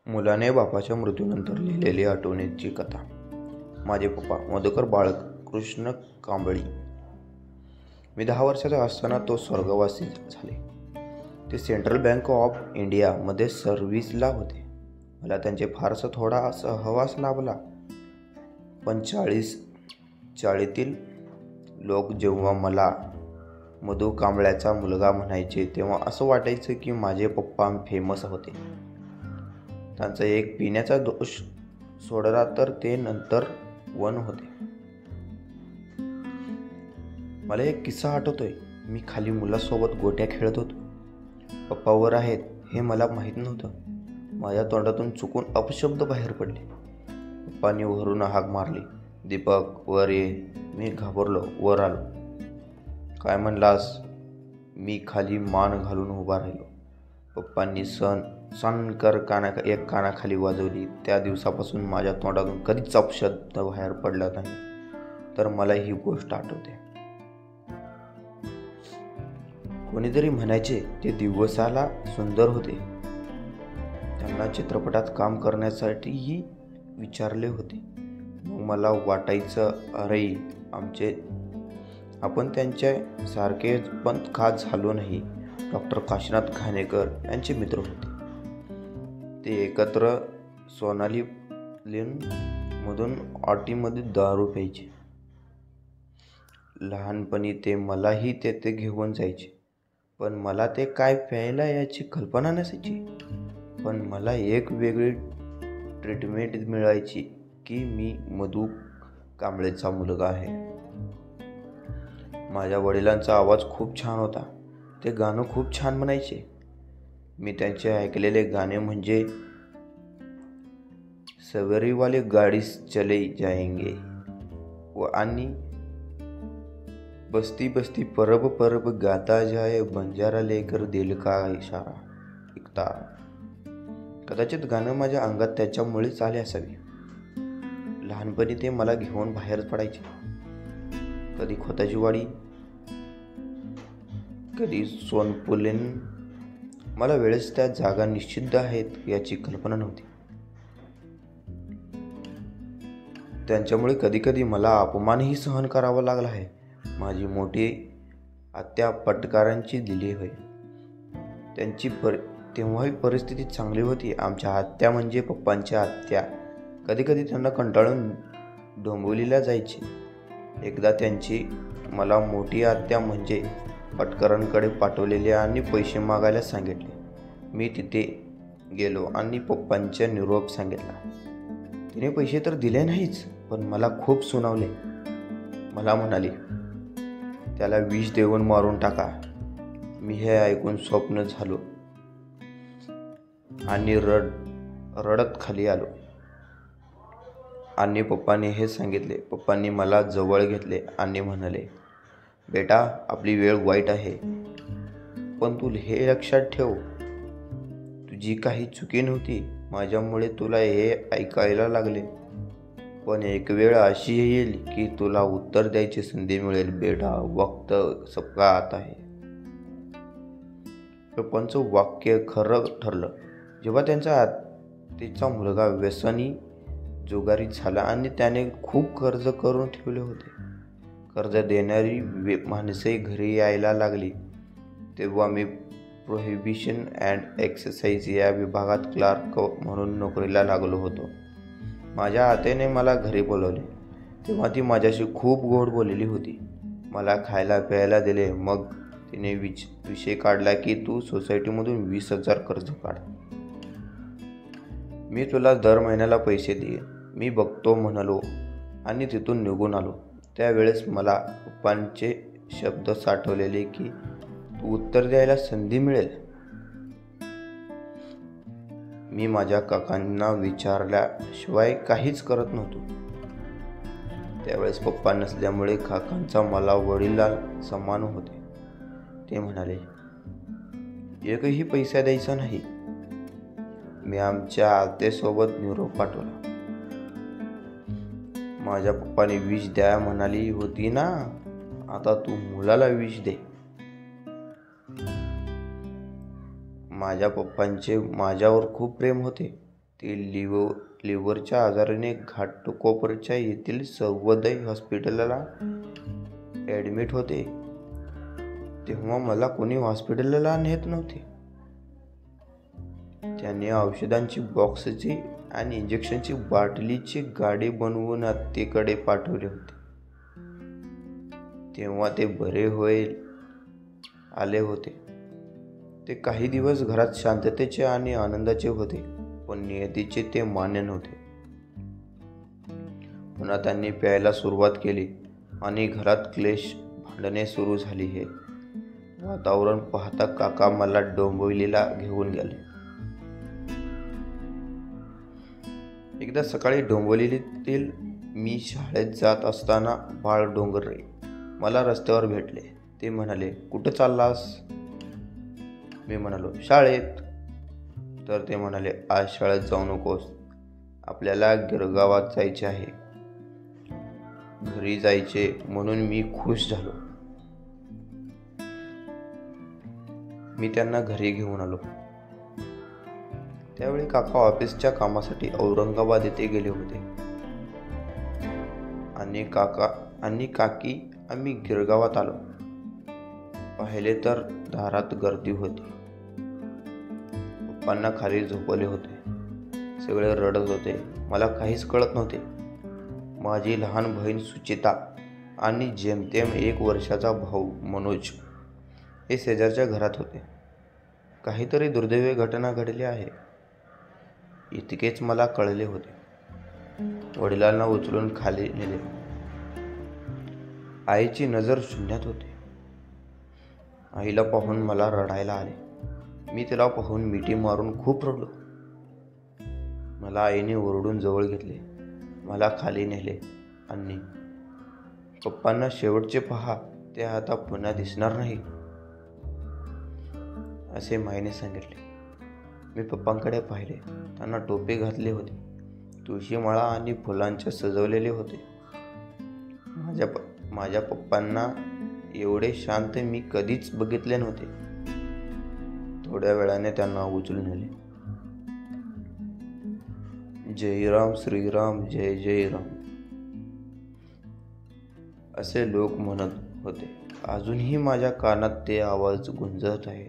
मुलाने बापाच्या मृत्यूनंतर लिहिलेली आठवणीची कथा. माझे पप्पा मधुकर बाळकृष्ण कांबळी. मी 10 वर्षाचा असताना तो स्वर्गवासी झाले. ते सेंट्रल बँक ऑफ इंडियामध्ये सर्व्हिसला होते. मला त्यांचे फारसा थोडा सहवास लाभला, पण चाळीतील लोक जेव्हा मला मधु कांबळ्याचा मुलगा म्हणायचे तेव्हा असं वाटायचं की माझे पप्पा फेमस होते. त्यांचा एक पिण्याचा दोष सोडला तर ते नंतर वन होते. मला एक किस्सा आठवतोय. मी खाली मुलासोबत गोट्या खेळत होतो. पप्पा वर आहेत हे मला माहीत नव्हतं. माझ्या तोंडातून चुकून अपशब्द बाहेर पडले. पप्पांनी वरून हाक मारली, दीपक वर ये. मी घाबरलो, वर आलो. काय म्हणलास? मी खाली मान घालून उभा राहिलो. पप्पांनी सनकर एक कानाखाली वाजवली. त्या दिवसापासून माझ्या तोंडातून कधीच अपशब्द बाहेर पडला नाही. तर मला ही गोष्ट आठवते. कोणीतरी म्हणायचे ते दिवसाला सुंदर होते. त्यांना चित्रपटात काम करण्यासाठीही विचारले होते. मग मला वाटायचं, अरे आपण त्यांच्या सारखे पण खास झालो नाही. डॉक्टर काशीनाथ घाणेकर यांचे मित्र होते. ते एकत्र सोनाली लेन मधून ऑटीमध्ये दारू प्यायचे. लहानपणी ते मलाही तेथे घेऊन जायचे, पण मला ते काय प्यायला याची कल्पना नसायची. पण मला एक वेगळी ट्रीटमेंट मिळायची की मी मधु कांबळेचा मुलगा आहे. माझ्या वडिलांचा आवाज खूप छान होता. ते गाणं खूप छान म्हणायचे. मी त्यांचे ऐकलेले गाणे म्हणजे सवेरी वाली गाडी चले जाएंगे आणि बस्ती बस्ती परब परब गाता जाए बंजारा लेकर दिल का इशारा एक तारा. कदाचित गाणं माझ्या अंगात त्याच्यामुळेच आले असावे. लहानपणी ते मला घेऊन बाहेर पडायचे. कधी खोताची वाडी, कधी सोनपुलेन. मला वेळेस त्या जागा निषिद्ध आहेत याची कल्पना नव्हती. त्यांच्यामुळे कधी कधी मला अपमानही सहन करावा लागला आहे. माझी मोठी आत्या पटकारांची दिली होय. त्यांची तेव्हाही परिस्थिती चांगली होती. आमच्या आत्या म्हणजे पप्पांच्या आत्या. कधी कधी त्यांना कंटाळून डोंबिवलीला जायचे. एकदा त्यांची मला मोठी आत्या म्हणजे पटकरांकडे पाठवलेले आणि पैसे मागायला सांगितले. मी तिथे गेलो आणि पप्पांचा निरोप सांगितला. तिने पैसे तर दिले नाहीच, पण मला खूप सुनावले. मला म्हणाली, त्याला विष देऊन मारून टाका. मी हे ऐकून स्वप्न झालो आणि रडत खाली आलो. आणि पप्पांनी हे सांगितले. पप्पांनी मला जवळ घेतले आणि म्हणाले, बेटा आपली वेळ वाईट आहे, पण तू हे लक्षात ठेव, तुझी काही चुकी नव्हती. माझ्यामुळे तुला हे ऐकायला लागले, पण एक वेळ अशी येईल की तुला उत्तर द्यायची संधी मिळेल. बेटा वक्त सबका आता है. पप्पांचं वाक्य खरं ठरलं. जेव्हा तिचा मुलगा व्यसनी जुगारी झाला आणि त्याने खूप कर्ज करून ठेवले होते. कर्ज देणारी माणसे घरी यायला लागली, तेव्हा मी प्रोहिबिशन अँड एक्साईज या विभागात क्लार्क म्हणून नोकरीला लागलो होतो. माझ्या आत्याने मला घरी बोलवले. तेव्हा ती माझ्याशी खूप गोड बोललेली होती. मला खायला प्यायला दिले. मग तिने विषय काढला की तू सोसायटीमधून 20,000 कर्ज काढ. मी तुला दर महिन्याला पैसे देईन. मी बघतो म्हणालो आणि तिथून निघून आलो. त्यावेळेस मला पप्पांचे शब्द साठवलेले की तू उत्तर द्यायला संधी मिळेल. मी माझ्या काकांना विचारल्याशिवाय काहीच करत नव्हतो. त्यावेळेस पप्पा नसल्यामुळे काकांचा मला वडिला समान होते. ते म्हणाले, एकही पैसा द्यायचा नाही. मी आमच्या आत्यासोबत निरोप पाठवला. माझ्या पप्पाने विष द्या म्हणाली होती ना, आता तू मुलाला विष दे. माझ्या पप्पांचे माझ्यावर खूप प्रेम होते. ते लिव्हरच्या आजाराने घाटकोपरच्या येथील सर्वोदय हॉस्पिटलला ॲडमिट होते. तेव्हा मला कोणी हॉस्पिटलला नेत नव्हते. त्याने औषधांची बॉक्सची आणि इंजेक्शनची बाटलीची गाडी बनवून आत्तेकडे पाठवले होते. तेव्हा ते बरे होईल आले होते. ते काही दिवस घरात शांततेचे आणि आनंदाचे होते, पण नियतीचे ते मान्य नव्हते. पुन्हा त्यांनी प्यायला सुरुवात केली आणि घरात क्लेश भांडणे सुरू झाली. हे वातावरण पाहता काका मला डोंबिवलीला घेऊन गेले. एकदा सकाळी डोंबिवलीतील मी शाळेत जात असताना बाळ डोंगरे मला रस्त्यावर भेटले. ते म्हणाले, कुठं चाललास? मी म्हणालो, शाळेत. तर ते म्हणाले, आज शाळेत जाऊ नकोस, आपल्याला गिरगावात जायचे आहे. घरी जायचे म्हणून मी खुश झालो. मी त्यांना घरी घेऊन आलो. त्यावेळी काका ऑफिसच्या कामासाठी औरंगाबाद येथे गेले होते आणि काकी आम्ही गिरगावात आलो. पाहिले तर दारात गर्दी होती. पप्पांना खाली झोपवले होते. सगळे रडत होते. मला काहीच कळत नव्हते. माझी लहान बहीण सुचिता आणि जेमतेम 1 वर्षाचा भाऊ मनोज हे शेजारच्या घरात होते. काहीतरी दुर्दैवी घटना घडली आहे इतकेच मला कळले होते. वडिलांना उचलून खाली नेले. आईची नजर शून्यात होती. आईला पाहून मला रडायला आले. मी तिला पाहून मिठी मारून खूप रडलो. मला आईने ओरडून जवळ घेतले, मला खाली नेले आणि पप्पांना शेवटचे पहा, ते आता पुन्हा दिसणार नाही असे माईने सांगितले. मी पप्पांकडे पाहिले. त्यांना टोपी घातली होती. तुळशीमाळा आणि फुलांचे सजवलेले होते. माझ्या पप्पांना एवढे शांत मी कधीच बघितले नव्हते. थोड्या वेळाने त्यांना उचलून नेले. जय राम श्रीराम जय जय राम असे लोक म्हणत होते. अजूनही माझ्या कानात ते आवाज गुंजत आहे.